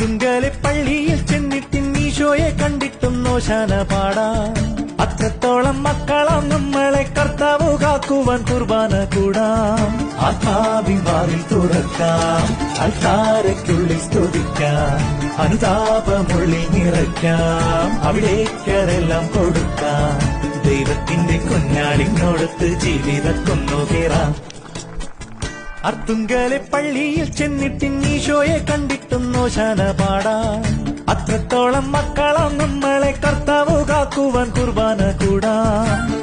അർത്തുങ്കലെ പള്ളിയിൽ ചെന്നിട്ടിൻ ഈശോയെ കണ്ടിട്ടും നോശാന പാടാം. അത്രത്തോളം മക്കളാം നമ്മളെ കർത്താവ് കാക്കുവാൻ കുർബാന കൂടാം. ആത്മാവിൻ വാതിൽ തുറക്കാം, അൾത്താരയ്ക്കുള്ളിൽ സ്തുതിക്കാം, അനുതാപമുള്ളിൽ നിറയ്ക്കാം, അവിടേക്കതെല്ലാം കൊടുക്കാം. ദൈവത്തിന്റെ കുഞ്ഞാടിനോടത്ത് ജീവിതക്കൊന്നു കേറാം. അർത്തുങ്കലെ പള്ളിയിൽ ചെന്നിട്ടിൻ ഈശോയെ കണ്ടിട്ടും നോശാന പാടാം. അത്രത്തോളം മക്കളാം നമ്മളെ കർത്താവ് കാക്കുവാൻ കുർബാന കൂടാം.